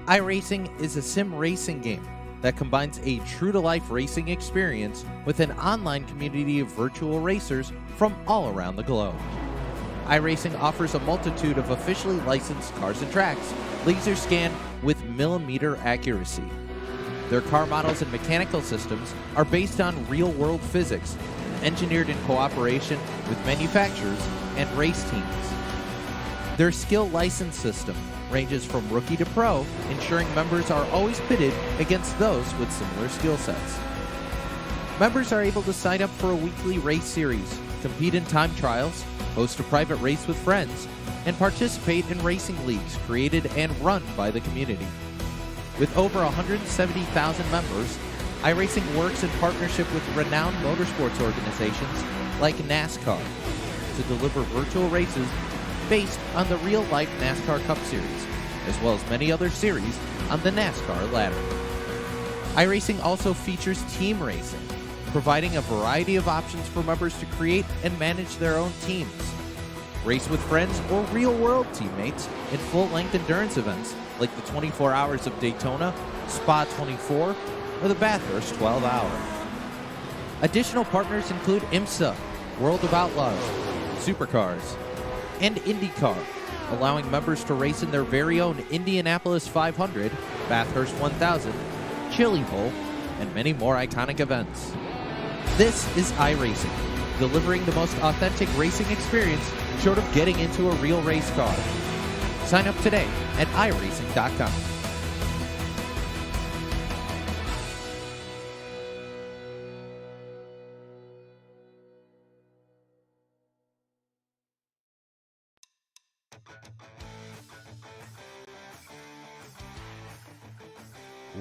iRacing is a sim racing game that combines a true-to-life racing experience with an online community of virtual racers from all around the globe. iRacing offers a multitude of officially licensed cars and tracks, laser scanned with millimeter accuracy. Their car models and mechanical systems are based on real-world physics, engineered in cooperation with manufacturers and race teams. Their skill license system ranges from rookie to pro, ensuring members are always pitted against those with similar skill sets. Members are able to sign up for a weekly race series, compete in time trials, host a private race with friends, and participate in racing leagues created and run by the community. With over 170,000 members, iRacing works in partnership with renowned motorsports organizations like NASCAR to deliver virtual races based on the real-life NASCAR Cup Series, as well as many other series on the NASCAR ladder. iRacing also features team racing, providing a variety of options for members to create and manage their own teams. Race with friends or real-world teammates in full-length endurance events like the 24 Hours of Daytona, Spa 24, or the Bathurst 12 Hour. Additional partners include IMSA, World of Outlaws, Supercars, and IndyCar, allowing members to race in their very own Indianapolis 500, Bathurst 1000, Chili Bowl, and many more iconic events. This is iRacing, delivering the most authentic racing experience short of getting into a real race car. Sign up today at iRacing.com.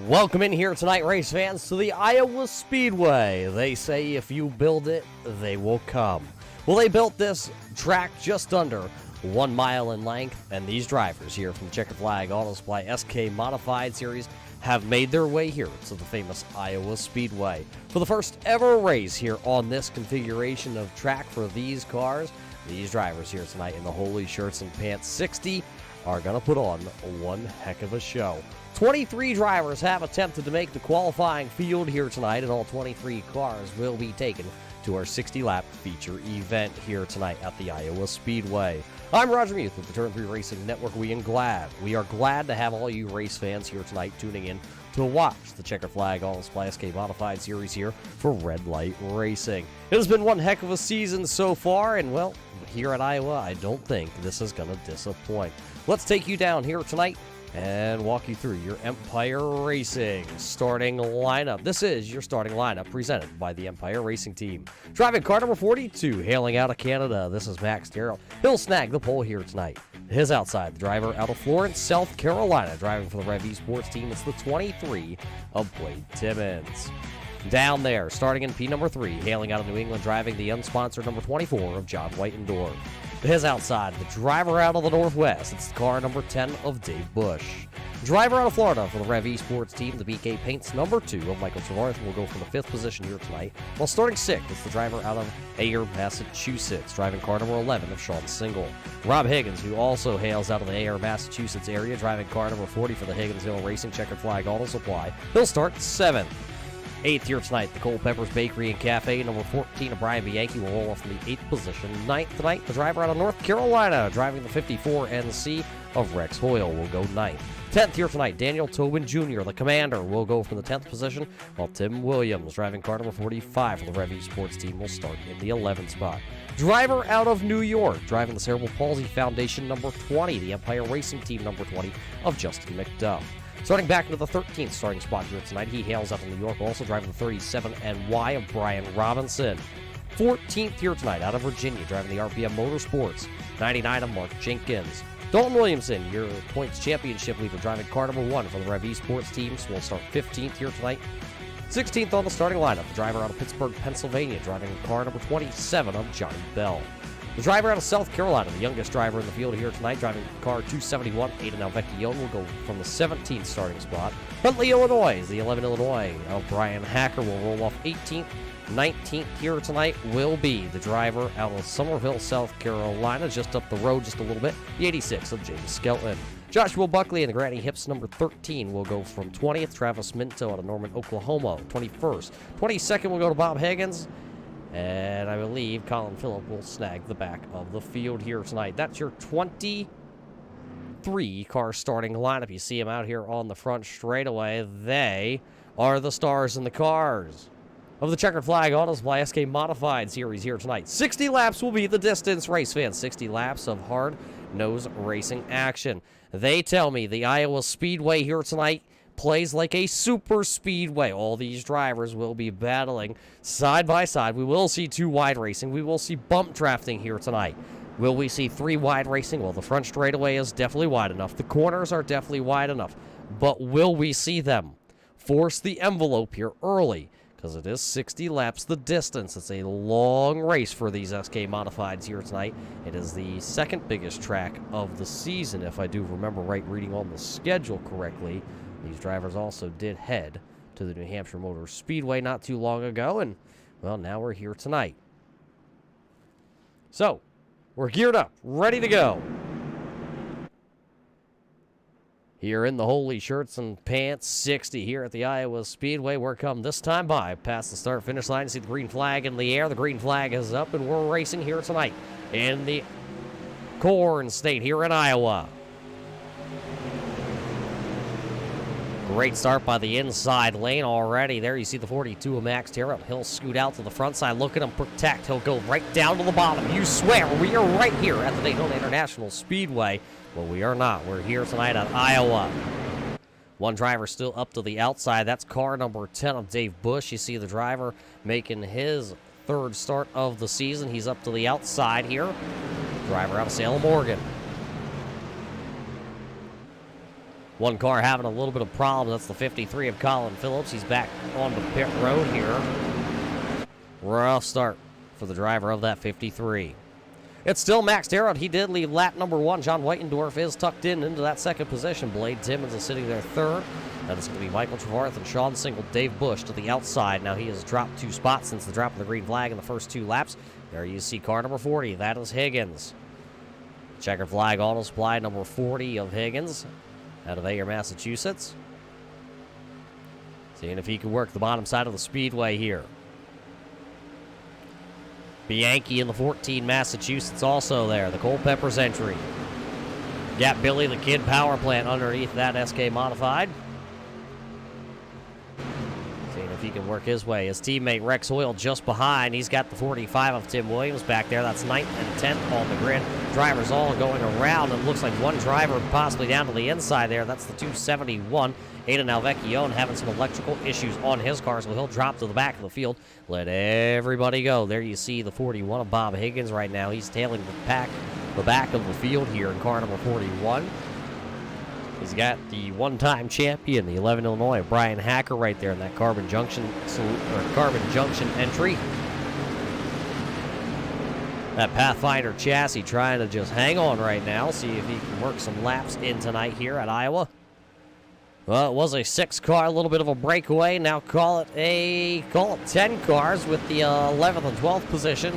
Welcome in here tonight, race fans, to the Iowa Speedway. They say if you build it, they will come. Well, they built this track just under 1 mile in length, and these drivers here from Checkered Flag Auto Supply SK Modified Series have made their way here to the famous Iowa Speedway. For the first ever race here on this configuration of track for these cars, these drivers here tonight in the Holy Shirts and Pants 60 are going to put on one heck of a show. 23 drivers have attempted to make the qualifying field here tonight, and all 23 cars will be taken to our 60-lap feature event here tonight at the Iowa Speedway. I'm Roger Muth with the Turn 3 Racing Network. We are glad to have all you race fans here tonight tuning in to watch the Checkered Flag Auto Supply SK Modified Series here for Red Light Racing. It has been one heck of a season so far, and well, here at Iowa, I don't think this is going to disappoint. Let's take you down here tonight and walk you through your Empire Racing starting lineup. This is your starting lineup presented by the Empire Racing Team. Driving car number 42, hailing out of Canada, this is Max Darrell. He'll snag the pole here tonight. His outside, the driver out of Florence, South Carolina, driving for the Rev Esports team. It's the 23 of Wade Timmons. Down there, starting in P number 3, hailing out of New England, driving the unsponsored number 24 of John Whitendorf. His outside, the driver out of the Northwest, it's the car number 10 of Dave Bush. Driver out of Florida for the Rev Esports team, the BK Paints number 2 of Michael Trevorth will go for the 5th position here tonight. While starting 6th, it's the driver out of Ayer, Massachusetts, driving car number 11 of Sean Single. Rob Higgins, who also hails out of the Ayer, Massachusetts area, driving car number 40 for the Higginsville Racing Checkered Flag Auto Supply. He'll start 7th. 8th here tonight, the Cole Peppers Bakery and Cafe, number 14 of Brian Bianchi will roll off from the 8th position. 9th tonight, the driver out of North Carolina, driving the 54 NC of Rex Hoyle, will go 9th. 10th here tonight, Daniel Tobin Jr., the Commander, will go from the 10th position, while Tim Williams, driving car number 45 for the Rev Esports team, will start in the 11th spot. Driver out of New York, driving the Cerebral Palsy Foundation number 20, the Empire Racing team number 20 of Justin McDuff. Starting back into the 13th starting spot here tonight, he hails out of New York, also driving the 37 NY of Brian Robinson. 14th here tonight, out of Virginia, driving the RPM Motorsports, 99 of Mark Jenkins. Dalton Williamson, your points championship leader, driving car number 1 for the Rev Esports teams, will start 15th here tonight. 16th on the starting lineup, the driver out of Pittsburgh, Pennsylvania, driving car number 27 of Johnny Bell. The driver out of South Carolina, the youngest driver in the field here tonight, driving car 271, Aiden Alvecchione, will go from the 17th starting spot. Huntley, Illinois, the 11 Illinois of Brian Hacker will roll off 18th. 19th here tonight will be the driver out of Somerville, South Carolina, just up the road just a little bit, the 86 of James Skelton. Joshua Buckley in the Granny Hips number 13 will go from 20th. Travis Minto out of Norman, Oklahoma, 21st. 22nd will go to Bob Higgins. And I believe Colin Phillip will snag the back of the field here tonight. That's your 23-car starting lineup. You see them out here on the front straightaway. They are the stars in the cars of the Checkered Flag Auto Supply SK Modified Series here tonight. 60 laps will be the distance, race fans. 60 laps of hard-nosed racing action. They tell me the Iowa Speedway here tonight plays like a super speedway. All these drivers will be battling side by side. We will see 2 wide racing. We will see bump drafting here tonight. Will we see 3 wide racing? Well, the front straightaway is definitely wide enough. The corners are definitely wide enough. But will we see them force the envelope here early? Because it is 60 laps the distance. It's a long race for these SK Modifieds here tonight. It is the second biggest track of the season, if I do remember right, reading on the schedule correctly. These drivers also did head to the New Hampshire Motor Speedway not too long ago, and, well, now we're here tonight. So, we're geared up, ready to go. Here in the holy shirts and pants, 60 here at the Iowa Speedway. We're come this time by past the start-finish line. You see the green flag in the air. The green flag is up, and we're racing here tonight in the Corn State here in Iowa. Great start by the inside lane already. There you see the 42 of Max Terrell. He'll scoot out to the front side. Look at him protect. He'll go right down to the bottom. You swear we are right here at the Daytona International Speedway. Well, we are not. We're here tonight at Iowa. One driver still up to the outside. That's car number 10 of Dave Bush. You see the driver making his 3rd start of the season. He's up to the outside here. Driver out of Salem, Oregon. One car having a little bit of problems. That's the 53 of Colin Phillips. He's back on the pit road here. Rough start for the driver of that 53. It's still Max Terrell. He did leave lap number 1. John Whitendorf is tucked into that 2nd position. Blade Timmons is sitting there 3rd. That is going to be Michael Trevarth and Sean Single. Dave Bush to the outside. Now he has dropped 2 spots since the drop of the green flag in the first 2 laps. There you see car number 40. That is Higgins. Checkered Flag Auto Supply number 40 of Higgins out of Ayer, Massachusetts. Seeing if he can work the bottom side of the speedway here. Bianchi in the 14, Massachusetts also there. The Culpeppers entry. Got Billy the Kid power plant underneath that SK Modified. Seeing if he can work his way. His teammate Rex Hoyle just behind. He's got the 45 of Tim Williams back there. That's 9th and 10th on the grid. Drivers all going around. It looks like one driver possibly down to the inside there. That's the 271. Aiden Alvecchione having some electrical issues on his car, so he'll drop to the back of the field. Let everybody go. There you see the 41 of Bob Higgins right now. He's tailing the back of the field here in car number 41. He's got the one-time champion, the 11 Illinois, Brian Hacker right there in that Carbon Junction entry. That Pathfinder chassis trying to just hang on right now. See if he can work some laps in tonight here at Iowa. Well, it was a 6-car, a little bit of a breakaway. Now call it 10 cars with the 11th and 12th position.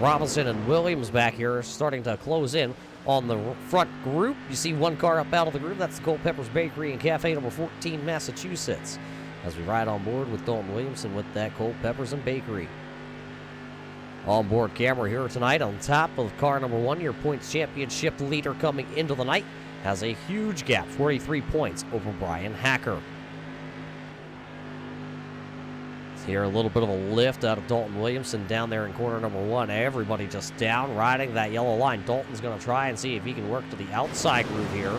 Robinson and Williams back here starting to close in on the front group. You see one car up out of the group. That's the Culpeppers Bakery and Cafe number 14, Massachusetts. As we ride on board with Dalton Williamson with that Culpeppers and Bakery. On board camera here tonight on top of car number 1, your points championship leader coming into the night. Has a huge gap, 43 points over Brian Hacker. Here a little bit of a lift out of Dalton Williamson down there in corner number 1. Everybody just down riding that yellow line. Dalton's going to try and see if he can work to the outside groove here.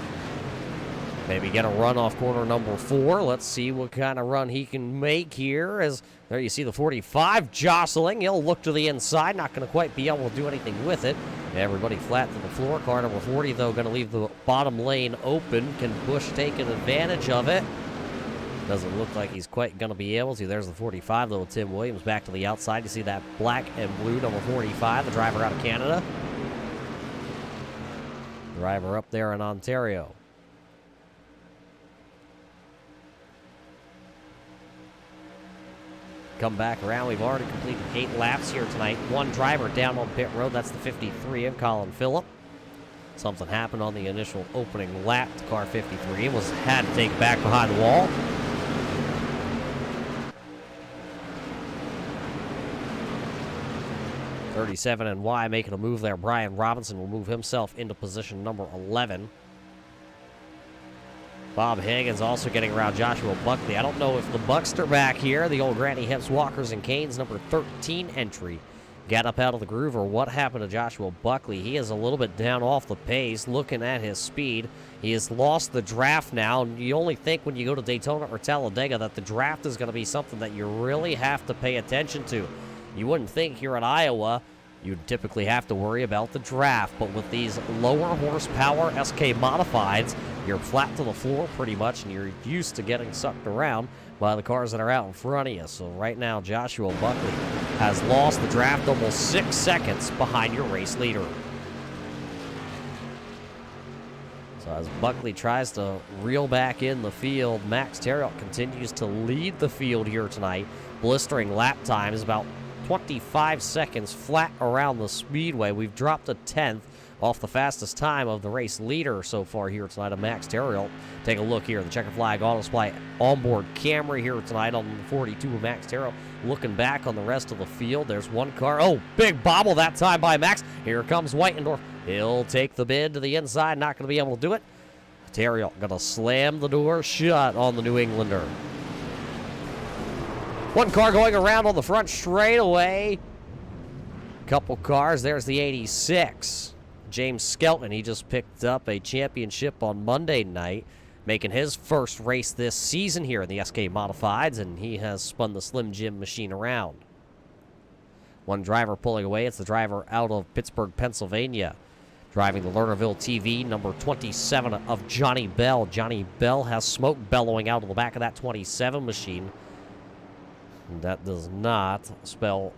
Maybe get a run off corner number 4. Let's see what kind of run he can make here. As there you see the 45 jostling. He'll look to the inside. Not going to quite be able to do anything with it. Everybody flat to the floor. Car number 40, though, going to leave the bottom lane open. Can Bush take an advantage of it? Doesn't look like he's quite going to be able to. There's the 45, little Tim Williams back to the outside. You see that black and blue number 45, the driver out of Canada. Driver up there in Ontario. Come back around. We've already completed 8 laps here tonight. One driver down on pit road. That's the 53 of Colin Phillip. Something happened on the initial opening lap. The car 53 had to take it back behind the wall. '37 and Y making a move there. Brian Robinson will move himself into position number 11. Bob Higgins also getting around Joshua Buckley. I don't know if the Buckster back here, the old Granny Hips Walkers and Canes number 13 entry, got up out of the groove, or what happened to Joshua Buckley. He is a little bit down off the pace, looking at his speed. He has lost the draft now. You only think when you go to Daytona or Talladega that the draft is going to be something that you really have to pay attention to. You wouldn't think here at Iowa you'd typically have to worry about the draft, but with these lower horsepower SK modifieds, you're flat to the floor pretty much, and you're used to getting sucked around by the cars that are out in front of you. So right now, Joshua Buckley has lost the draft almost 6 seconds behind your race leader. So as Buckley tries to reel back in the field, Max Terriot continues to lead the field here tonight. Blistering lap time is about 25 seconds flat around the Speedway. We've dropped a 10th off the fastest time of the race leader so far here tonight of Max Terriot. Take a look here. The Checker Flag Auto Supply onboard camera here tonight on the 42 of Max Terriot. Looking back on the rest of the field, there's one car. Oh, big bobble that time by Max. Here comes Whitendorf. He'll take the bid to the inside. Not going to be able to do it. Terriot going to slam the door shut on the New Englander. One car going around on the front straightaway. Couple cars. There's the 86. James Skelton. He just picked up a championship on Monday night, making his first race this season here in the SK Modifieds, and he has spun the Slim Jim machine around. One driver pulling away. It's the driver out of Pittsburgh, Pennsylvania, driving the Lernerville TV, number 27 of Johnny Bell. Johnny Bell has smoke bellowing out of the back of that 27 machine. That does not spell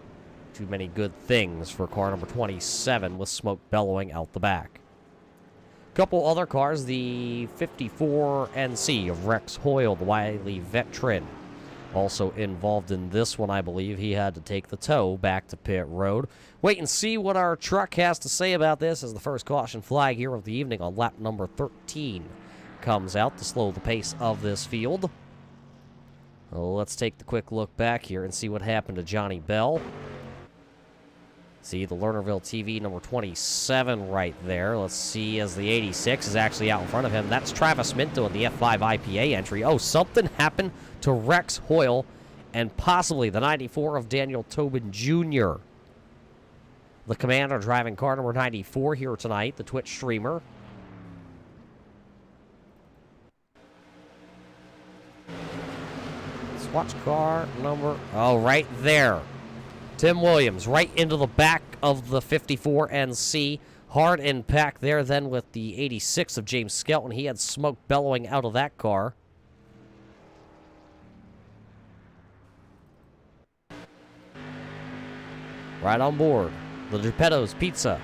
too many good things for car number 27 with smoke bellowing out the back. Couple other cars, the 54 NC of Rex Hoyle, the wily veteran, also involved in this one, I believe. He had to take the tow back to pit road. Wait and see what our truck has to say about this as the first caution flag here of the evening on lap number 13 comes out to slow the pace of this field. Well, let's take the quick look back here and see what happened to Johnny Bell. See the Lernerville TV number 27 right there. Let's see as the 86 is actually out in front of him. That's Travis Minto in the F5 IPA entry. Oh, something happened to Rex Hoyle and possibly the 94 of Daniel Tobin Jr. The Commander driving car number 94 here tonight, the Twitch streamer. Let's watch car number, oh, right there. Tim Williams right into the back of the 54 NC. Hard impact there then with the 86 of James Skelton. He had smoke bellowing out of that car. Right on board. The Geppetto's Pizza.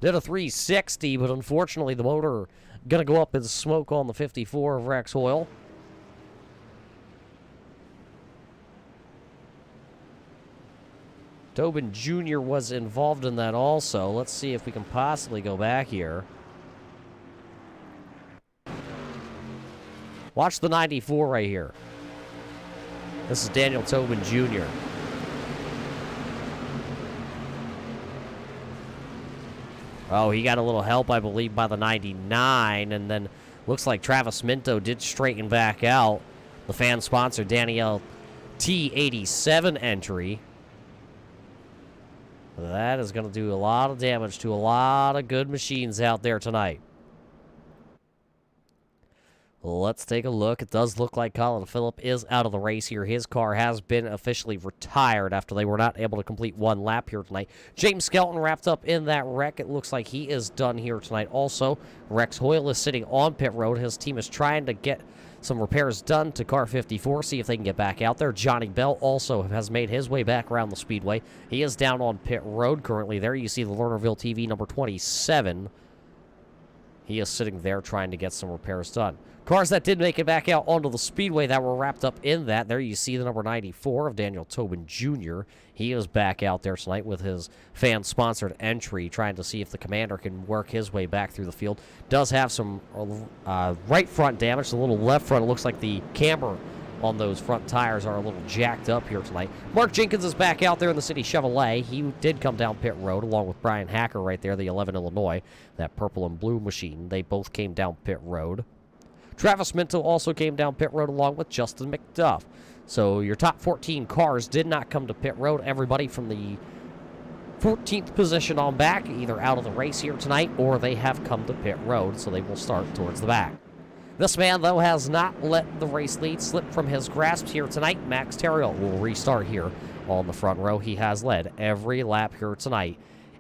Did a 360, but unfortunately the motor going to go up in smoke on the 54 of Rex Hoyle. Tobin Jr. was involved in that also. Let's see if we can possibly go back here. Watch the 94 right here. This is Daniel Tobin Jr. Oh, he got a little help, I believe, by the 99, and then looks like Travis Minto did straighten back out. The fan-sponsored Danielle T87 entry. That is going to do a lot of damage to a lot of good machines out there tonight. Let's take a look. It does look like Colin Phillip is out of the race here. His car has been officially retired after they were not able to complete one lap here tonight. James Skelton wrapped up in that wreck. It looks like he is done here tonight also. Rex Hoyle is sitting on pit road. His team is trying to get some repairs done to car 54, see if they can get back out there. Johnny Bell also has made his way back around the Speedway. He is down on pit road currently. There you see the Lernerville TV number 27. He is sitting there trying to get some repairs done. Cars that did make it back out onto the Speedway that were wrapped up in that. There you see the number 94 of Daniel Tobin Jr. He is back out there tonight with his fan-sponsored entry, trying to see if the commander can work his way back through the field. Does have some right front damage. The little left front, it looks like the camber on those front tires are a little jacked up here tonight. Mark Jenkins is back out there in the City Chevrolet. He did come down pit road along with Brian Hacker right there, the 11 Illinois, that purple and blue machine. They both came down pit road. Travis Minto also came down pit road along with Justin McDuff. So your top 14 cars did not come to pit road. Everybody from the 14th position on back, either out of the race here tonight or they have come to pit road, so they will start towards the back. This man, though, has not let the race lead slip from his grasp here tonight. Max Terrill will restart here on the front row. He has led every lap here tonight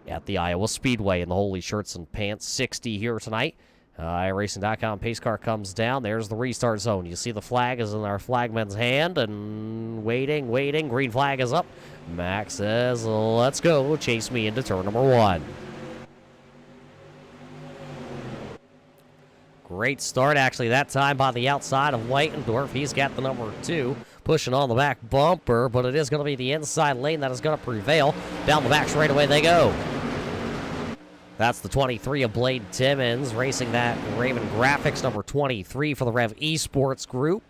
at the Iowa Speedway in the Holy Shirts and Pants 60 here tonight. iRacing.com pace car comes down. There's the restart zone. You see the flag is in our flagman's hand, and waiting. Green flag is up. Max says, let's go. Chase me into turn number 1. Great start, actually, that time by the outside of Whitendorf. He's got the number 2 pushing on the back bumper, but it is going to be the inside lane that is going to prevail. Down the back straightaway they go. That's the 23 of Blade Timmons racing that Raven Graphics number 23 for the Rev Esports Group.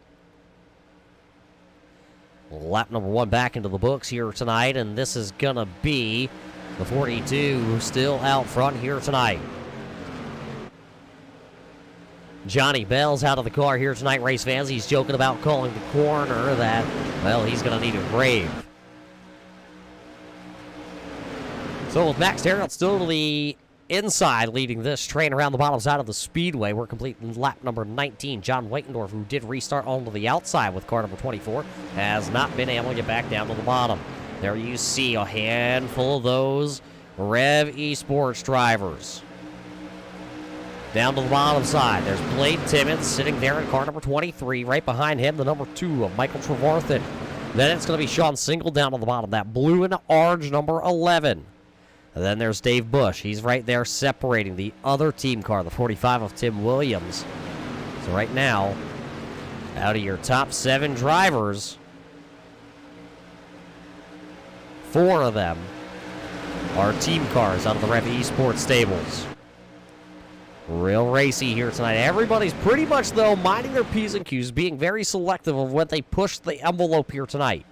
Lap number 1 back into the books here tonight, and this is going to be the 42 still out front here tonight. Johnny Bell's out of the car here tonight, race fans. He's joking about calling the corner that, well, he's going to need a grave. So with Max Terrill still to the inside leading this train around the bottom side of the Speedway, we're completing lap number 19. John Whitendorf, who did restart onto the outside with car number 24, has not been able to get back down to the bottom. There you see a handful of those Rev Esports drivers. Down to the bottom side, there's Blade Timmons sitting there in car number 23. Right behind him, the number 2 of Michael Trevarthen. Then it's going to be Sean Single down on the bottom, that blue and orange number 11. And then there's Dave Bush. He's right there separating the other team car, the 45 of Tim Williams. So right now, out of your top 7 drivers, 4 of them are team cars out of the Rev Esports stables. Real racy here tonight. Everybody's pretty much, though, minding their P's and Q's, being very selective of when they push the envelope here tonight.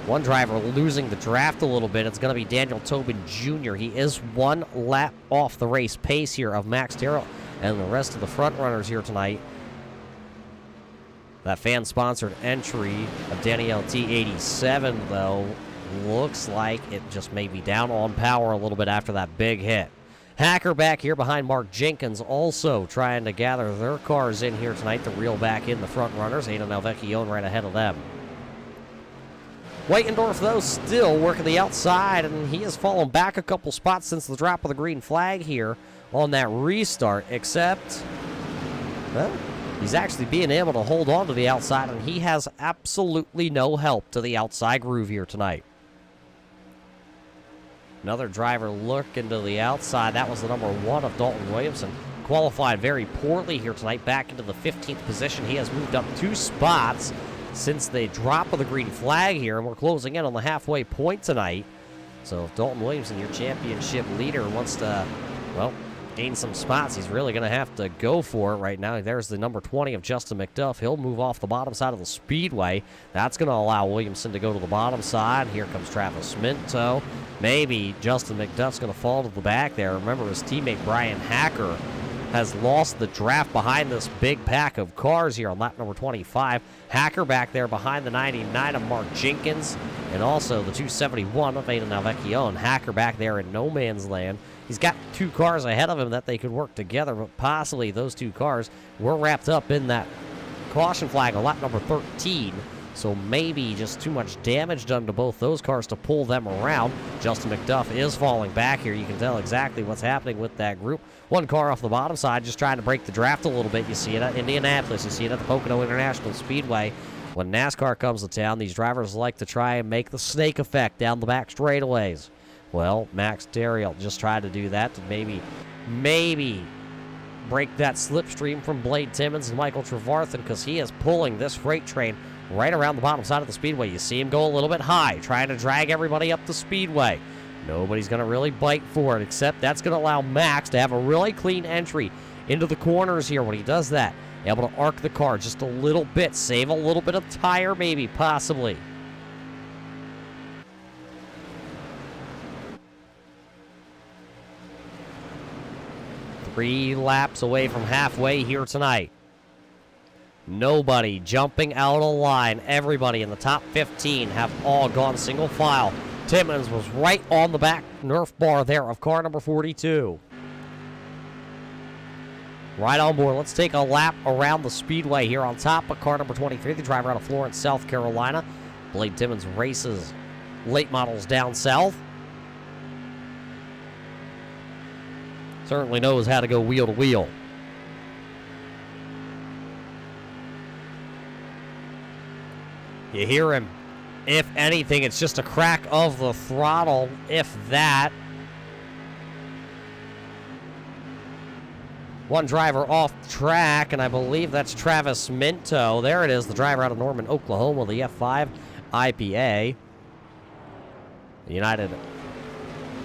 One driver losing the draft a little bit. It's going to be Daniel Tobin Jr. He is 1 lap off the race pace here of Max Terrill and the rest of the front runners here tonight. That fan-sponsored entry of Danielle T87, though, looks like it just may be down on power a little bit after that big hit. Hacker back here behind Mark Jenkins, also trying to gather their cars in here tonight to reel back in the front runners. Aidan Alvecchione right ahead of them. Whitendorf, though, still working the outside, and he has fallen back a couple spots since the drop of the green flag here on that restart, except, well, he's actually being able to hold on to the outside, and he has absolutely no help to the outside groove here tonight. Another driver looking to the outside. That was the number 1 of Dalton Williamson. Qualified very poorly here tonight, back into the 15th position. He has moved up 2 spots since the drop of the green flag here, and we're closing in on the halfway point tonight. So if Dalton Williamson, your championship leader, wants to, well, gain some spots, he's really going to have to go for it right now. There's the number 20 of Justin McDuff. He'll move off the bottom side of the Speedway. That's going to allow Williamson to go to the bottom side. Here comes Travis Minto. Maybe Justin McDuff's going to fall to the back there. Remember, his teammate Brian Hacker has lost the draft behind this big pack of cars here on lap number 25. Hacker back there behind the 99 of Mark Jenkins, and also the 271 of Aidan Alvecchione. Hacker back there in no man's land. He's got 2 cars ahead of him that they could work together, but possibly those 2 cars were wrapped up in that caution flag on lap number 13. So maybe just too much damage done to both those cars to pull them around. Justin McDuff is falling back here. You can tell exactly what's happening with that group. 1 car off the bottom side just trying to break the draft a little bit. You see it at Indianapolis. You see it at the Pocono International Speedway. When NASCAR comes to town, these drivers like to try and make the snake effect down the back straightaways. Well, Max Terriel just tried to do that to maybe break that slipstream from Blade Timmons and Michael Trevarthen, because he is pulling this freight train right around the bottom side of the speedway. You see him go a little bit high, trying to drag everybody up the speedway. Nobody's going to really bite for it, except that's going to allow Max to have a really clean entry into the corners here. When he does that, able to arc the car just a little bit, save a little bit of tire maybe, possibly. Three laps away from halfway here tonight. Nobody jumping out of line. Everybody in the top 15 have all gone single file. Timmons was right on the back Nerf bar there of car number 42. Right on board. Let's take a lap around the speedway here on top of car number 23, the driver out of Florence, South Carolina. Blade Timmons races late models down south. Certainly knows how to go wheel to wheel. You hear him. If anything, it's just a crack of the throttle, if that. One driver off track, and I believe that's Travis Minto. There it is, the driver out of Norman, Oklahoma, the F5 IPA. The United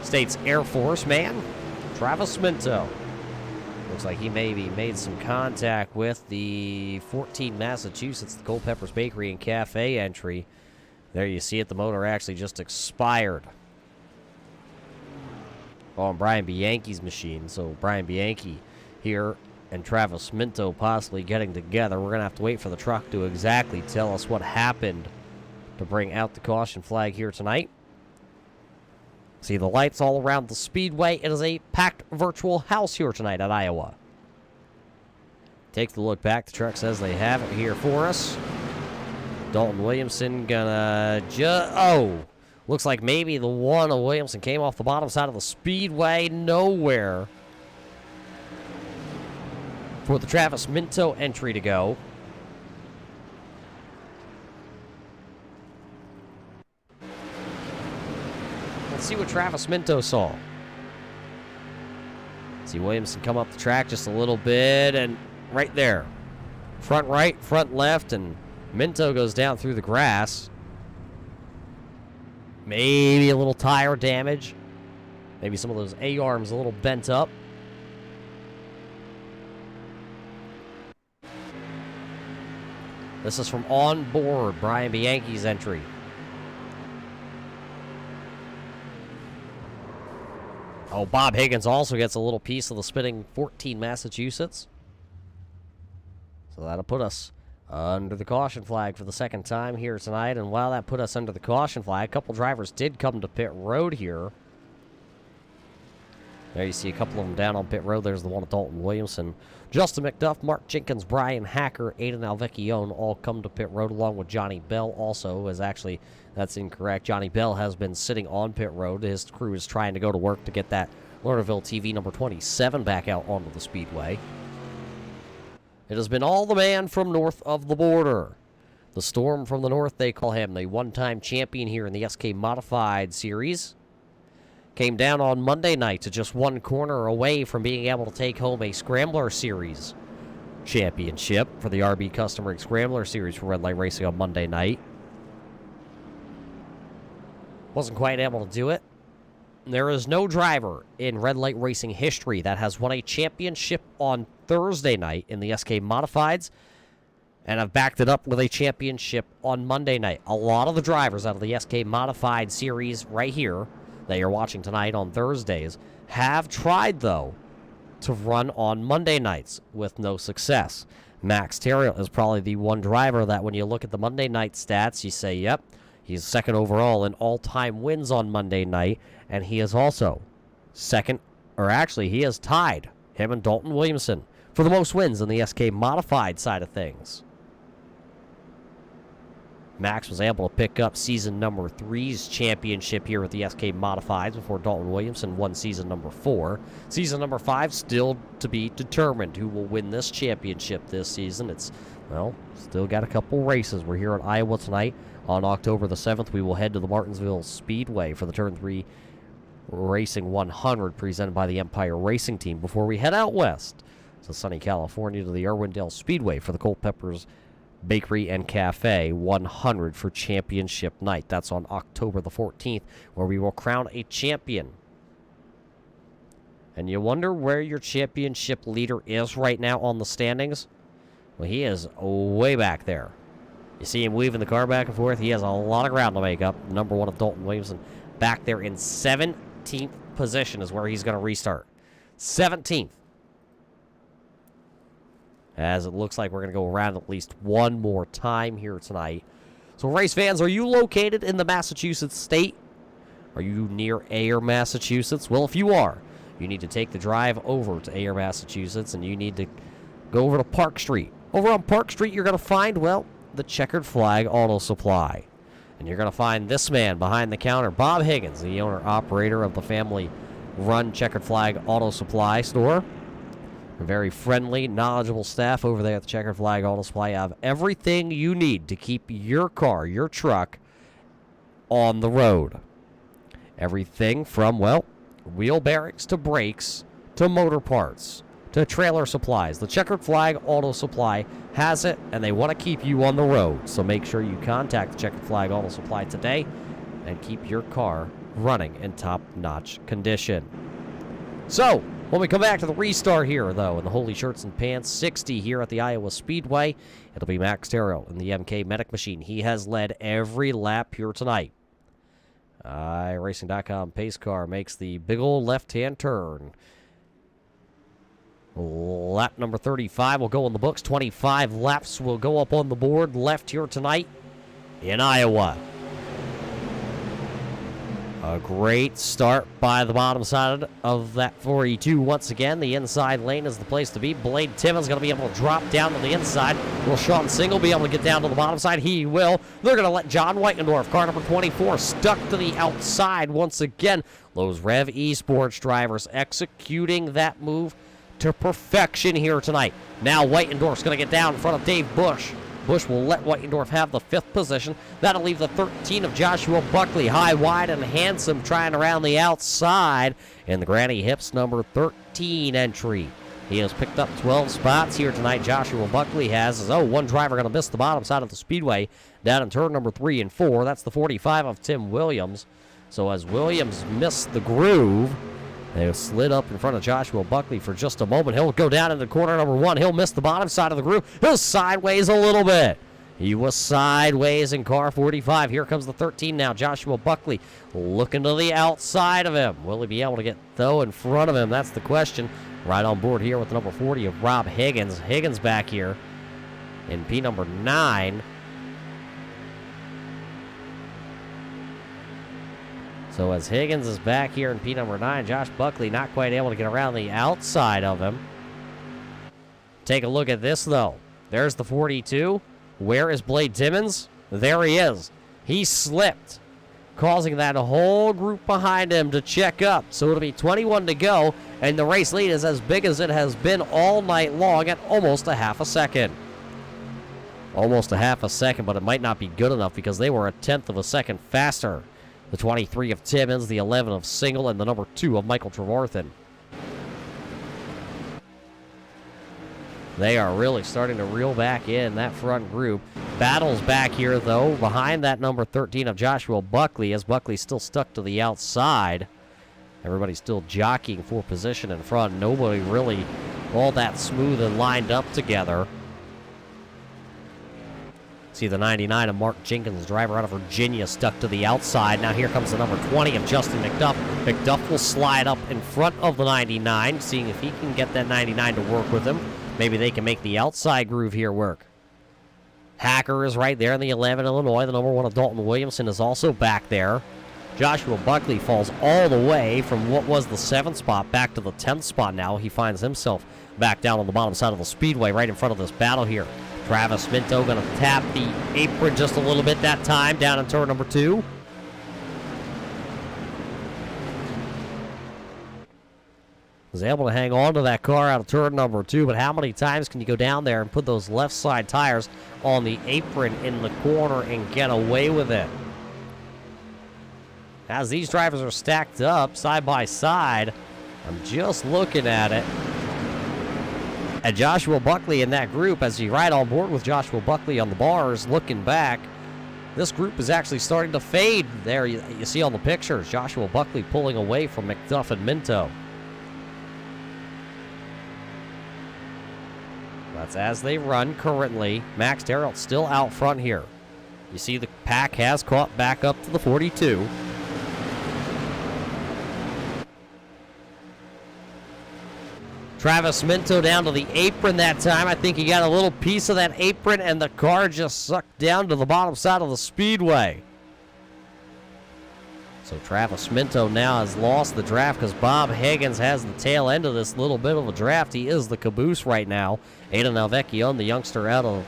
States Air Force man, Travis Minto. Looks like he maybe made some contact with the 14 Massachusetts, the Culpeppers Bakery and Cafe entry. There you see it, the motor actually just expired on Brian Bianchi's machine. So Brian Bianchi here and Travis Minto possibly getting together. We're going to have to wait for the truck to exactly tell us what happened to bring out the caution flag here tonight. See the lights all around the speedway. It is a packed virtual house here tonight at Iowa. Take the look back. The truck says they have it here for us. Dalton Williamson gonna looks like maybe the one of Williamson came off the bottom side of the speedway. Nowhere for the Travis Minto entry to go. Let's see what Travis Minto saw. See Williamson come up the track just a little bit, and right there. Front right, front left, and Minto goes down through the grass. Maybe a little tire damage. Maybe some of those A-arms a little bent up. This is from on board Brian Bianchi's entry. Oh, Bob Higgins also gets a little piece of the spinning 14 Massachusetts. So that'll put us under the caution flag for the second time here tonight. And while that put us under the caution flag, a couple drivers did come to pit road here. There you see a couple of them down on pit road. There's the one with Dalton Williamson. Justin McDuff, Mark Jenkins, Brian Hacker, Aiden Alvecchione all come to pit road, along with Johnny Bell also. That's incorrect. Johnny Bell has been sitting on pit road. His crew is trying to go to work to get that Lernerville TV number 27 back out onto the speedway. It has been all the man from north of the border. The Storm from the north, they call him, the one-time champion here in the SK Modified Series. Came down on Monday night to just one corner away from being able to take home a Scrambler Series championship for the RB Custom Rig Scrambler Series for Red Light Racing on Monday night. Wasn't quite able to do it. There is no driver in Red Light Racing history that has won a championship on Thursday night in the SK Modifieds, and I've backed it up with a championship on Monday night. A lot of the drivers out of the SK Modified Series right here that you're watching tonight on Thursdays have tried, though, to run on Monday nights with no success. Max Terriel is probably the one driver that when you look at the Monday night stats, you say, yep, he's second overall in all-time wins on Monday night, and he is also he is tied, him and Dalton Williamson, for the most wins in the SK Modified side of things. Max was able to pick up season number 3's championship here with the SK Modifieds before Dalton Williamson won season number 4. Season number 5 still to be determined who will win this championship this season. Still got a couple races. We're here at Iowa tonight. On October the 7th, we will head to the Martinsville Speedway for the Turn 3 Racing 100 presented by the Empire Racing Team before we head out west to sunny California to the Irwindale Speedway for the Culpeppers Bakery and Cafe 100 for Championship Night. That's on October the 14th, where we will crown a champion. And you wonder where your championship leader is right now on the standings? Well, he is way back there. You see him weaving the car back and forth. He has a lot of ground to make up. Number one of Dalton Williamson back there in 17th position is where he's going to restart. 17th. As it looks like we're going to go around at least one more time here tonight. So, race fans, are you located in the Massachusetts state? Are you near Ayer, Massachusetts? Well, if you are, you need to take the drive over to Ayer, Massachusetts, and you need to go over to Park Street. Over on Park Street, you're going to find, well, the Checkered Flag Auto Supply. And you're going to find this man behind the counter, Bob Higgins, the owner-operator of the family-run Checkered Flag Auto Supply store. A very friendly, knowledgeable staff over there at the Checkered Flag Auto Supply. You have everything you need to keep your car, your truck, on the road. Everything from, well, wheel bearings to brakes to motor parts to trailer supplies. The Checkered Flag Auto Supply has it, and they want to keep you on the road. So make sure you contact the Checkered Flag Auto Supply today and keep your car running in top-notch condition. So, when we come back to the restart here, though, in the Holy Shirts and Pants 60 here at the Iowa Speedway, it'll be Max Terrell in the MK Medic Machine. He has led every lap here tonight. iRacing.com pace car makes the big old left-hand turn. Lap number 35 will go in the books. 25 laps will go up on the board left here tonight in Iowa. A great start by the bottom side of that 42. Once again, the inside lane is the place to be. Blade Timmons going to be able to drop down to the inside. Will Sean Single be able to get down to the bottom side? He will. They're going to let John Whitendorf, car number 24, stuck to the outside once again. Those Rev Esports drivers executing that move to perfection here tonight. Now Whitendorf's going to get down in front of Dave Bush. Bush will let Whitendorf have the 5th position. That'll leave the 13 of Joshua Buckley, high, wide, and handsome, trying around the outside in the Granny Hips number 13 entry. He has picked up 12 spots here tonight. Joshua Buckley has. One driver going to miss the bottom side of the speedway down in turn number 3 and 4. That's the 45 of Tim Williams. So as Williams missed the groove, they slid up in front of Joshua Buckley for just a moment. He'll go down into corner number 1. He'll miss the bottom side of the groove. He'll sideways a little bit. He was sideways in car 45. Here comes the 13 now. Joshua Buckley looking to the outside of him. Will he be able to get, though, in front of him? That's the question. Right on board here with the number 40 of Rob Higgins. Higgins back here in P number 9. So as Higgins is back here in P number 9, Josh Buckley not quite able to get around the outside of him. Take a look at this, though. There's the 42. Where is Blade Timmons? There he is. He slipped, causing that whole group behind him to check up. So it'll be 21 to go, and the race lead is as big as it has been all night long at almost a half a second. Almost a half a second, but it might not be good enough because they were a 1/10 of a second faster. The 23 of Timmons, the 11 of Single, and the number 2 of Michael Trevarthen. They are really starting to reel back in that front group. Battles back here, though, behind that number 13 of Joshua Buckley, as Buckley's still stuck to the outside. Everybody's still jockeying for position in front. Nobody really all that smooth and lined up together. See the 99 of Mark Jenkins, driver out of Virginia, stuck to the outside. Now here comes the number 20 of Justin McDuff. McDuff will slide up in front of the 99, seeing if he can get that 99 to work with him. Maybe they can make the outside groove here work. Hacker is right there in the 11, Illinois. The number 1 of Dalton Williamson is also back there. Joshua Buckley falls all the way from what was the 7th spot back to the 10th spot now. He finds himself back down on the bottom side of the speedway right in front of this battle here. Travis Minto going to tap the apron just a little bit that time down in turn number 2. Was able to hang on to that car out of turn number 2, but how many times can you go down there and put those left side tires on the apron in the corner and get away with it? As these drivers are stacked up side by side, I'm just looking at it. And Joshua Buckley in that group, as you ride on board with Joshua Buckley on the bars, looking back, this group is actually starting to fade. There you see on the pictures, Joshua Buckley pulling away from McDuff and Minto. That's as they run currently. Max Terrell still out front here. You see the pack has caught back up to the 42. Travis Minto down to the apron that time. I think he got a little piece of that apron, and the car just sucked down to the bottom side of the speedway. So Travis Minto now has lost the draft because Bob Higgins has the tail end of this little bit of a draft. He is the caboose right now. Aiden Alvecchione, the youngster out of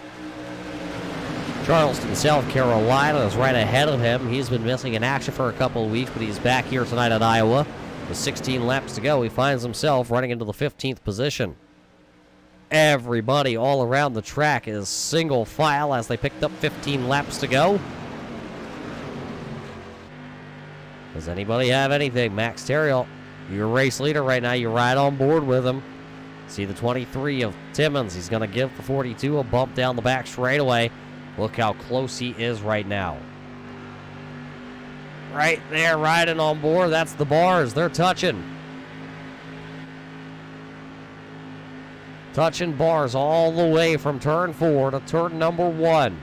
Charleston, South Carolina, is right ahead of him. He's been missing in action for a couple of weeks, but he's back here tonight at Iowa. With 16 laps to go, he finds himself running into the 15th position. Everybody all around the track is single file as they picked up 15 laps to go. Does anybody have anything? Max Terrell, your race leader right now. You ride on board with him. See the 23 of Timmons. He's going to give the 42 a bump down the back straightaway. Look how close he is right now. Right there, riding on board. That's the bars. They're touching. Touching bars all the way from turn 4 to turn number 1.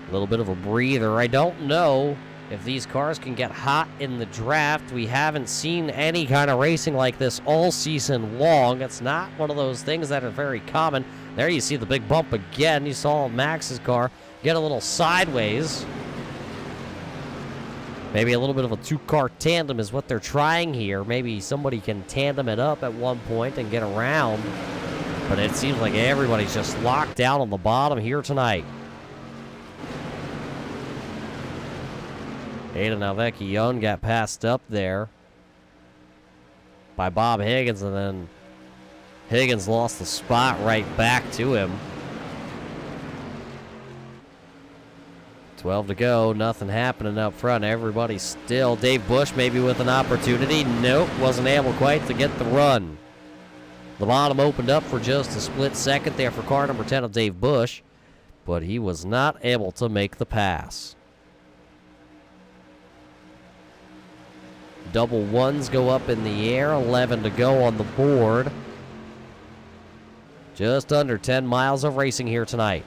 A little bit of a breather. I don't know if these cars can get hot in the draft. We haven't seen any kind of racing like this all season long. It's not one of those things that are very common. There you see the big bump again. You saw Max's car get a little sideways. Maybe a little bit of a two-car tandem is what they're trying here. Maybe somebody can tandem it up at one point and get around. But it seems like everybody's just locked down on the bottom here tonight. Aiden Alvecchione got passed up there by Bob Higgins, and then Higgins lost the spot right back to him. 12 to go, nothing happening up front. Everybody still. Dave Bush maybe with an opportunity. Nope, wasn't able quite to get the run. The bottom opened up for just a split second there for car number 10 of Dave Bush, but he was not able to make the pass. Double ones go up in the air, 11 to go on the board. Just under 10 miles of racing here tonight.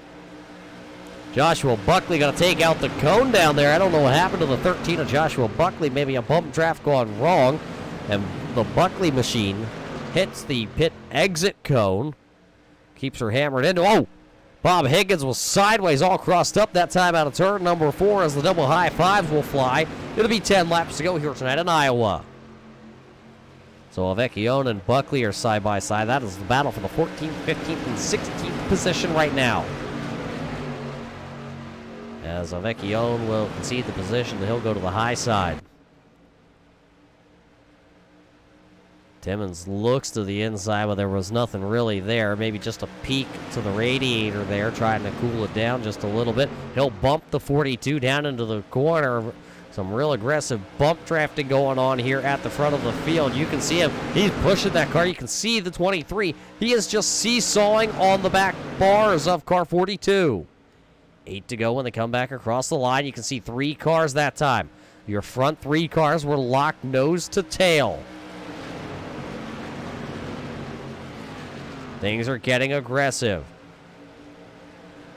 Joshua Buckley going to take out the cone down there. I don't know what happened to the 13 of Joshua Buckley. Maybe a bump draft gone wrong. And the Buckley machine hits the pit exit cone. Keeps her hammered into. Oh! Bob Higgins was sideways, all crossed up that time out of turn number 4 as the double high fives will fly. It'll be 10 laps to go here tonight in Iowa. So Alvecchione and Buckley are side by side. That is the battle for the 14th, 15th, and 16th position right now. As Alvecchione will concede the position, he'll go to the high side. Timmons looks to the inside, but there was nothing really there. Maybe just a peek to the radiator there, trying to cool it down just a little bit. He'll bump the 42 down into the corner. Some real aggressive bump drafting going on here at the front of the field. You can see him. He's pushing that car. You can see the 23. He is just seesawing on the back bars of car 42. 8 to go when they come back across the line. You can see 3 cars that time. Your front 3 cars were locked nose to tail. Things are getting aggressive.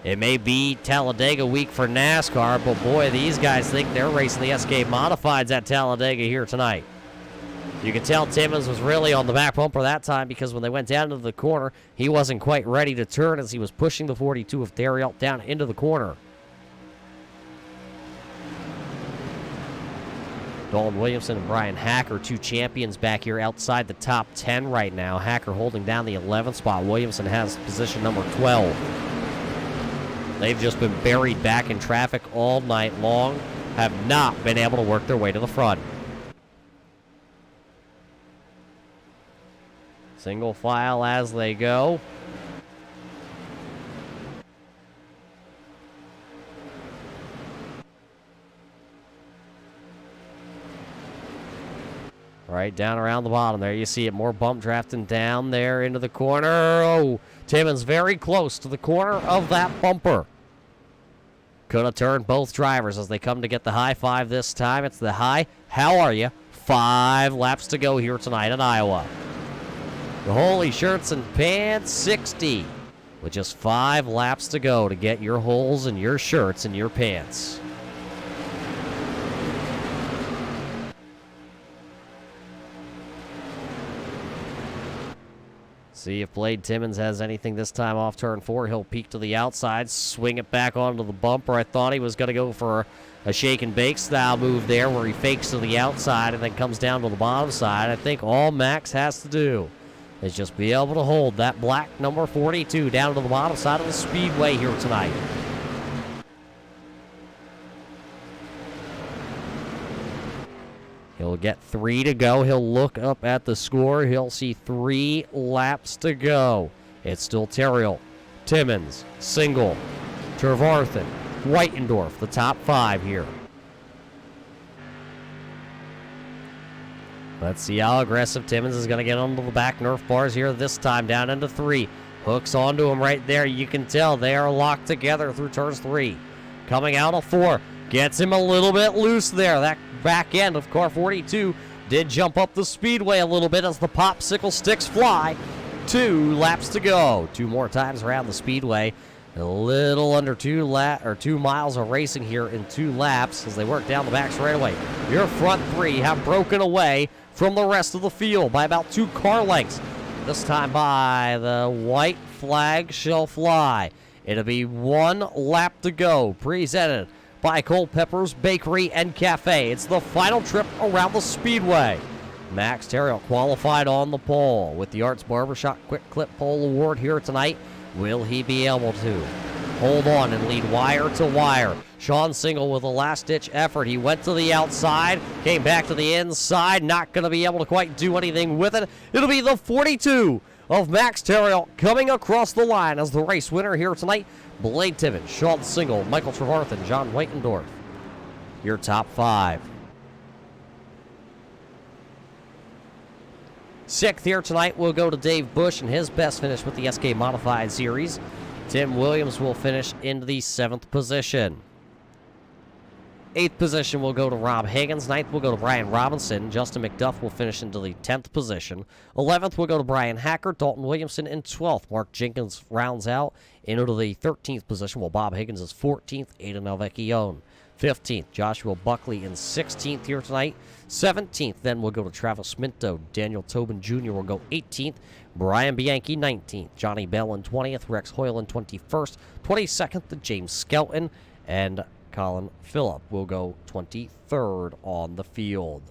It may be Talladega week for NASCAR, but boy, these guys think they're racing the SK Modifieds at Talladega here tonight. You can tell Timmons was really on the back bumper that time because when they went down into the corner, he wasn't quite ready to turn as he was pushing the 42 of Theriault down into the corner. Dalton Williamson and Brian Hacker, 2 champions back here outside the top 10 right now. Hacker holding down the 11th spot. Williamson has position number 12. They've just been buried back in traffic all night long, have not been able to work their way to the front. Single file as they go. Right down around the bottom there. You see it. More bump drafting down there into the corner. Oh, Timmons very close to the corner of that bumper. Could have turned both drivers as they come to get the high five this time. It's the high. How are you? 5 laps to go here tonight in Iowa. The Holy Shirts and Pants 60. With just 5 laps to go to get your holes in your shirts and your pants. See if Blade Timmons has anything this time off turn 4. He'll peek to the outside, swing it back onto the bumper. I thought he was going to go for a shake and bake style move there where he fakes to the outside and then comes down to the bottom side. I think all Max has to do is just be able to hold that black number 42 down to the bottom side of the Speedway here tonight. He'll get 3 to go. He'll look up at the score. He'll see 3 laps to go. It's still Terrill, Timmons, Single, Trevarthen, Whitendorf, the top 5 here. Let's see how aggressive Timmons is going to get onto the back Nerf bars here this time. Down into 3. Hooks onto him right there. You can tell they are locked together through turns 3. Coming out of 4. Gets him a little bit loose there. That back end of car 42 did jump up the Speedway a little bit as the popsicle sticks fly. 2 laps to go. 2 more times around the Speedway. A little under 2 miles of racing here in 2 laps as they work down the back straightaway. Your front 3 have broken away from the rest of the field by about 2 car lengths. This time by the white flag shall fly. It'll be 1 lap to go. Presented by Culpepper's Bakery and Cafe. It's the final trip around the Speedway. Max Terrill qualified on the pole with the Arts Barbershop Quick Clip Pole Award here tonight. Will he be able to hold on and lead wire to wire? Sean Single with a last-ditch effort. He went to the outside, came back to the inside, not going to be able to quite do anything with it. It'll be the 42 of Max Terrill coming across the line as the race winner here tonight. Blade Timmons, Sean Single, Michael Trevarthen, John Whitendorf. Your top 5. 6th here tonight will go to Dave Bush and his best finish with the SK Modified Series. Tim Williams will finish in the 7th position. 8th position will go to Rob Higgins. 9th will go to Brian Robinson. Justin McDuff will finish into the 10th position. 11th will go to Brian Hacker. Dalton Williamson in 12th. Mark Jenkins rounds out into the 13th position, while Bob Higgins is 14th. Aidan Alvecchione 15th. Joshua Buckley in 16th here tonight. 17th then will go to Travis Minto. Daniel Tobin Jr. will go 18th. Brian Bianchi 19th. Johnny Bell in 20th. Rex Hoyle in 21st. 22nd to James Skelton. And Colin Phillip will go 23rd on the field.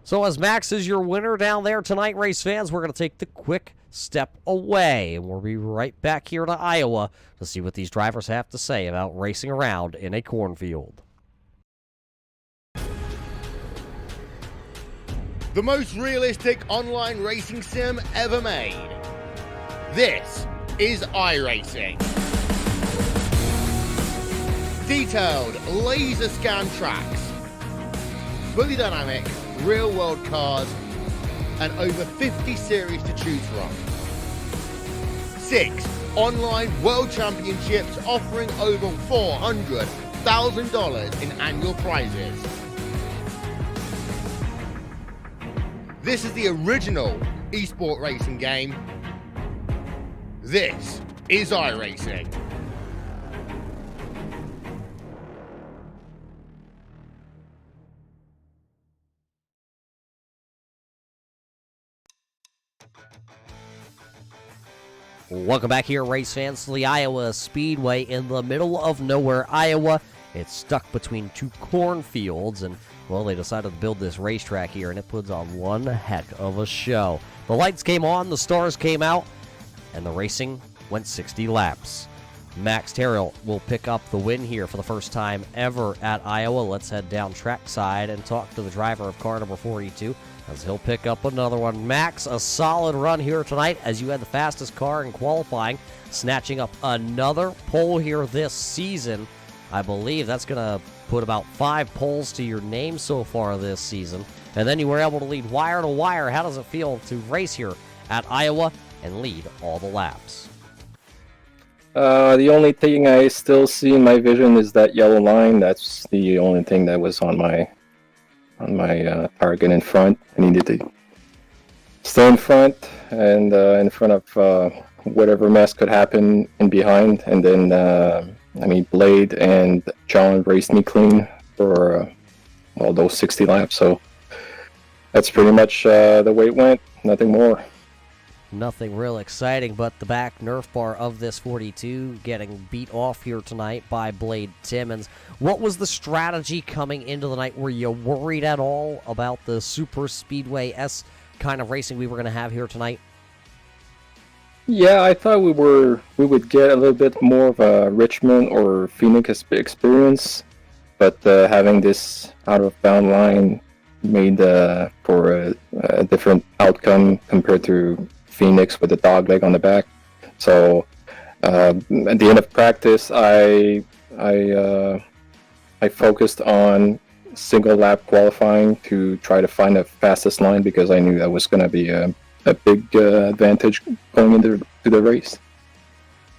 So as Max is your winner down there tonight, race fans, we're going to take the quick step away. And we'll be right back here to Iowa to see what these drivers have to say about racing around in a cornfield. The most realistic online racing sim ever made. This is iRacing. Detailed laser scan tracks, fully dynamic, real world cars, and over 50 series to choose from. 6 online world championships offering over $400,000 in annual prizes. This is the original esport racing game. This is iRacing. Welcome back here, race fans, to the Iowa Speedway in the middle of nowhere, Iowa. It's stuck between 2 cornfields, and, well, they decided to build this racetrack here, and it puts on one heck of a show. The lights came on, the stars came out, and the racing went 60 laps. Max Terrill will pick up the win here for the first time ever at Iowa. Let's head down trackside and talk to the driver of car number 42 as he'll pick up another one. Max, a solid run here tonight as you had the fastest car in qualifying, snatching up another pole here this season. I believe that's going to put about 5 poles to your name so far this season. And then you were able to lead wire to wire. How does it feel to race here at Iowa and lead all the laps? The only thing I still see in my vision is that yellow line. That's the only thing that was on my target in front. I needed to stay in front and in front of whatever mess could happen in behind. And then, Blade and John raced me clean for those 60 laps. So that's pretty much the way it went. Nothing more. Nothing real exciting, but the back Nerf bar of this 42 getting beat off here tonight by Blade Timmons. What was the strategy coming into the night? Were you worried at all about the super Speedway-esque kind of racing we were going to have here tonight? Yeah, I thought we would get a little bit more of a Richmond or Phoenix experience, but having this out-of-bound line made for a different outcome compared to Phoenix with the dog leg on the back. So at the end of practice, I focused on single lap qualifying to try to find the fastest line because I knew that was going to be a big advantage going into the race.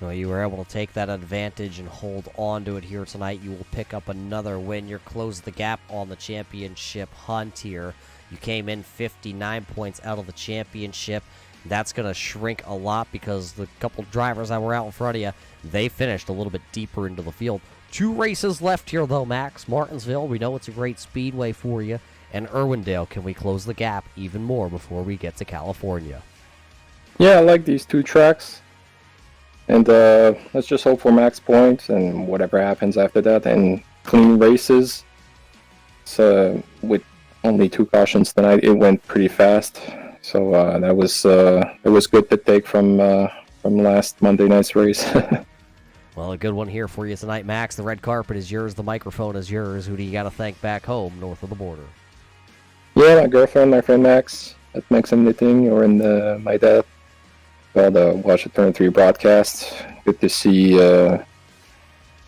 Well, you were able to take that advantage and hold on to it here tonight. You will pick up another win. You're close the gap on the championship hunt here. You came in 59 points out of the championship. That's going to shrink a lot because the couple drivers that were out in front of you, they finished a little bit deeper into the field. 2 races left here, though, Max. Martinsville, we know it's a great speedway for you. And Irwindale, can we close the gap even more before we get to California? Yeah, I like these 2 tracks. And let's just hope for max points and whatever happens after that. And clean races. So with only 2 cautions tonight, it went pretty fast. So it was good to take from last Monday night's race. Well, a good one here for you tonight, Max. The red carpet is yours. The microphone is yours. Who do you got to thank back home north of the border? Yeah, my girlfriend, my friend Max at Maxim Knitting, or in my dad. Well, the Watch the Turn 3 broadcast. Good to see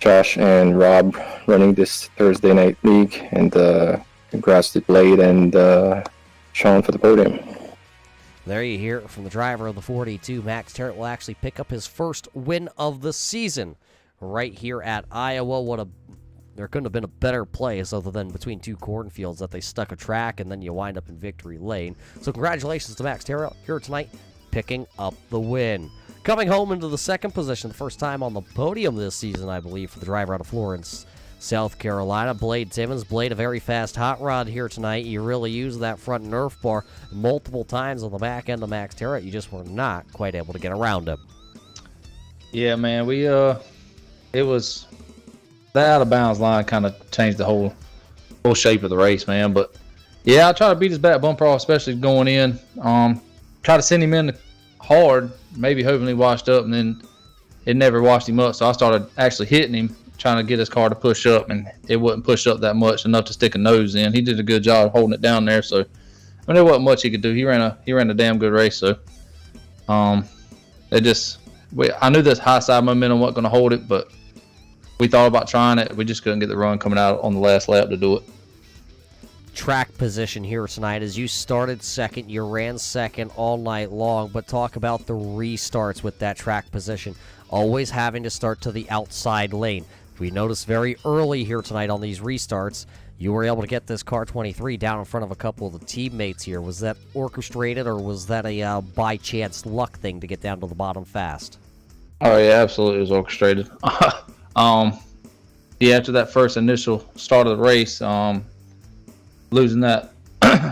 Josh and Rob running this Thursday night league. And congrats to Blade and Sean for the podium. There you hear it from the driver of the 42. Max Terrett will actually pick up his first win of the season right here at Iowa. There couldn't have been a better place other than between 2 cornfields that they stuck a track and then you wind up in victory lane. So congratulations to Max Terrett here tonight, picking up the win. Coming home into the 2nd position, the first time on the podium this season, I believe, for the driver out of Florence, South Carolina, Blade Timmons. Blade, a very fast hot rod here tonight. You really used that front Nerf bar multiple times on the back end of Max Terrett. You just were not quite able to get around him. Yeah, man, it was that out of bounds line kind of changed the whole shape of the race, man. But yeah, I try to beat his back bumper off, especially going in. Try to send him in hard, maybe hoping he washed up, and then it never washed him up. So I started actually hitting him, trying to get his car to push up, and it wouldn't push up that much, enough to stick a nose in. He did a good job holding it down there, so there wasn't much he could do. He ran a damn good race. So I knew this high side momentum wasn't going to hold it, but we thought about trying it. We just couldn't get the run coming out on the last lap to do it. Track position here tonight as you started second. You ran second all night long, but talk about the restarts with that track position. Always having to start to the outside lane. We noticed very early here tonight on these restarts, you were able to get this car 23 down in front of a couple of the teammates here. Was that orchestrated, or was that a by-chance luck thing to get down to the bottom fast? Oh, yeah, absolutely. It was orchestrated. Yeah, after that first initial start of the race, losing that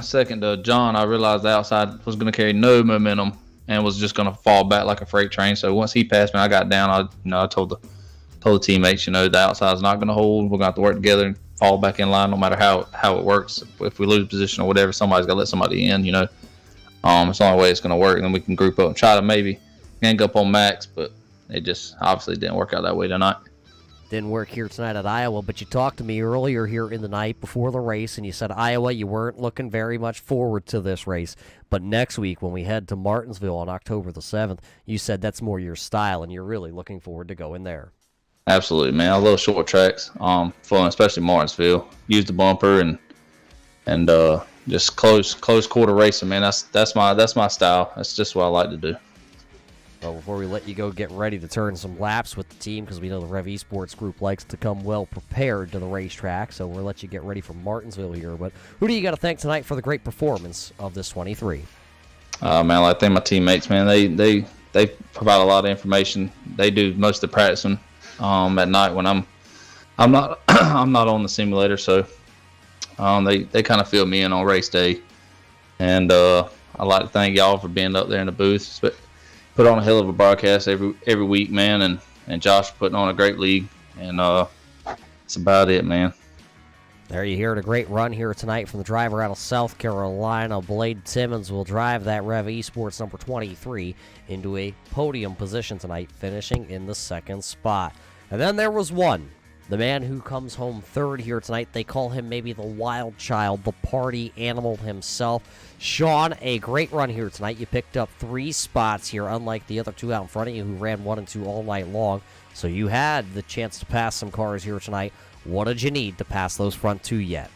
second to John, I realized the outside was going to carry no momentum and was just going to fall back like a freight train. So once he passed me, I got down. I told the teammates, the outside's not going to hold. We're going to have to work together and fall back in line no matter how it works. If we lose position or whatever, somebody's got to let somebody in, It's the only way it's going to work. And then we can group up and try to maybe gang up on Max, but it just obviously didn't work out that way tonight. Didn't work here tonight at Iowa, but you talked to me earlier here in the night before the race, and you said, Iowa, you weren't looking very much forward to this race. But next week, when we head to Martinsville on October the 7th, you said that's more your style, and you're really looking forward to going there. Absolutely, man. I love short tracks. Fun, especially Martinsville. Use the bumper and just close quarter racing, man. That's my style. That's just what I like to do. Well, before we let you go, get ready to turn some laps with the team because we know the Rev Esports group likes to come well prepared to the racetrack. So we'll let you get ready for Martinsville here. But who do you got to thank tonight for the great performance of this 23? Man, I like to thank my teammates, man. They provide a lot of information. They do most of the practicing at night when I'm not I'm not on the simulator. So they kind of fill me in on race day, and I'd like to thank y'all for being up there in the booth. Put on a hell of a broadcast every week, man, and Josh putting on a great league, and that's about it, man. There you hear it, a great run here tonight from the driver out of South Carolina. Blade Timmons will drive that Rev Esports number 23 into a podium position tonight, finishing in the second spot. And then there was one, the man who comes home third here tonight. They call him maybe the wild child, the party animal himself. Sean, a great run here tonight. You picked up 3 spots here, unlike the other 2 out in front of you who ran 1 and 2 all night long. So you had the chance to pass some cars here tonight. What did you need to pass those front 2 yet?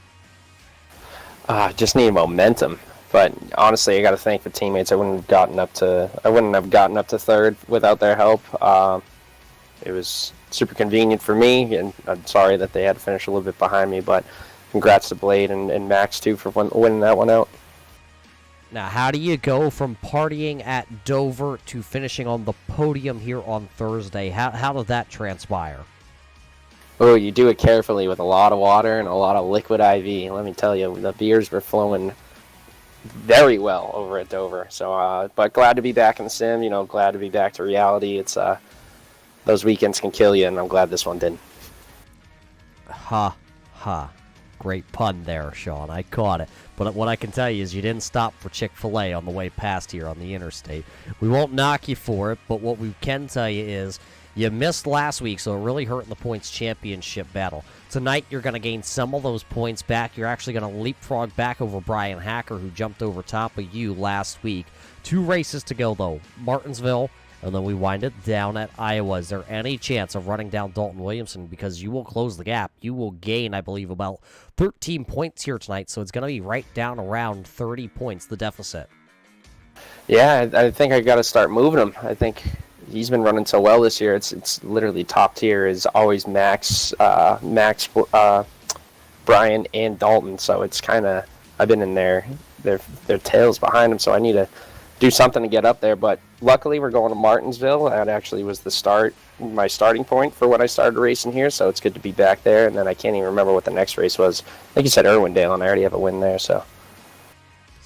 Just need momentum. But honestly, I got to thank the teammates. I wouldn't have gotten up to third without their help. It was super convenient for me, and I'm sorry that they had to finish a little bit behind me. But congrats to Blade and Max too for winning that one out. Now, how do you go from partying at Dover to finishing on the podium here on Thursday? How did that transpire? Oh, you do it carefully with a lot of water and a lot of liquid IV. Let me tell you, the beers were flowing very well over at Dover. So, but glad to be back in the sim. Glad to be back to reality. It's those weekends can kill you, and I'm glad this one didn't. Ha. Great pun there, Sean. I caught it. But what I can tell you is you didn't stop for Chick-fil-A on the way past here on the interstate. We won't knock you for it, but what we can tell you is you missed last week, so it really hurt in the points championship battle. Tonight, you're going to gain some of those points back. You're actually going to leapfrog back over Brian Hacker, who jumped over top of you last week. 2 races to go, though. Martinsville, and then we wind it down at Iowa. Is there any chance of running down Dalton Williamson? Because you will close the gap. You will gain, I believe, about 13 points here tonight, so it's going to be right down around 30 points, the deficit. Yeah, I think I got to start moving him. I think he's been running so well this year. It's literally top tier is always Max, Brian, and Dalton. So it's kind of I've been in their tails behind him. So I need to do something to get up there. But luckily, we're going to Martinsville. That actually was my starting point for when I started racing here. So it's good to be back there. And then I can't even remember what the next race was. I think you said Irwindale, and I already have a win there. So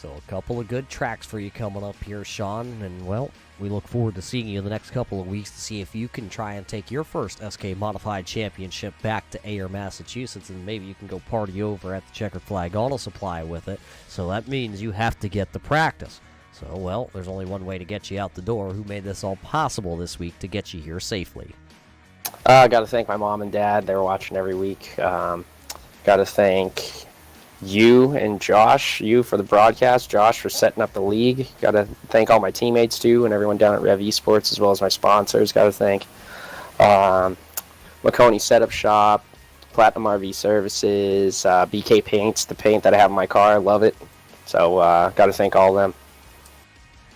a couple of good tracks for you coming up here, Sean. And, well, we look forward to seeing you in the next couple of weeks to see if you can try and take your first SK Modified Championship back to Ayer, Massachusetts, and maybe you can go party over at the Checkered Flag Auto Supply with it. So that means you have to get the practice. So, well, there's only one way to get you out the door. Who made this all possible this week to get you here safely? I got to thank my mom and dad. They were watching every week. Got to thank you and Josh, you for the broadcast, Josh for setting up the league. Got to thank all my teammates too and everyone down at Rev Esports as well as my sponsors. Got to thank McConey Setup Shop, Platinum RV Services, BK Paints, the paint that I have in my car. I love it. So got to thank all of them.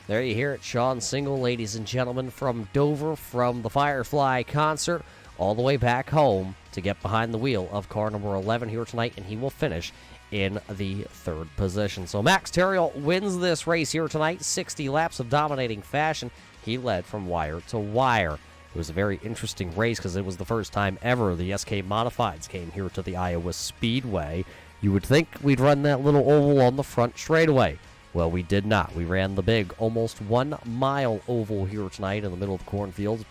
There you hear it, Sean Single, ladies and gentlemen, from Dover, from the Firefly concert, all the way back home to get behind the wheel of car number 11 here tonight, and he will finish in the 3rd position. So Max Terriel wins this race here tonight, 60 laps of dominating fashion. He led from wire to wire. It was a very interesting race because it was the first time ever the SK Modifieds came here to the Iowa Speedway. You would think we'd run that little oval on the front straightaway. Well, we did not. We ran the big, almost 1 mile oval here tonight in the middle of the cornfields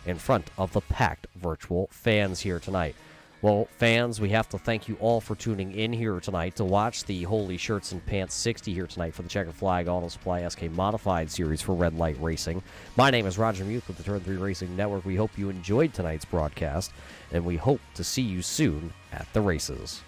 in front of the packed virtual fans here tonight. Well, fans, we have to thank you all for tuning in here tonight to watch the Holy Shirts and Pants 60 here tonight for the Checkered Flag Auto Supply SK Modified Series for Red Light Racing. My name is Roger Muth with the Turn 3 Racing Network. We hope you enjoyed tonight's broadcast, and we hope to see you soon at the races.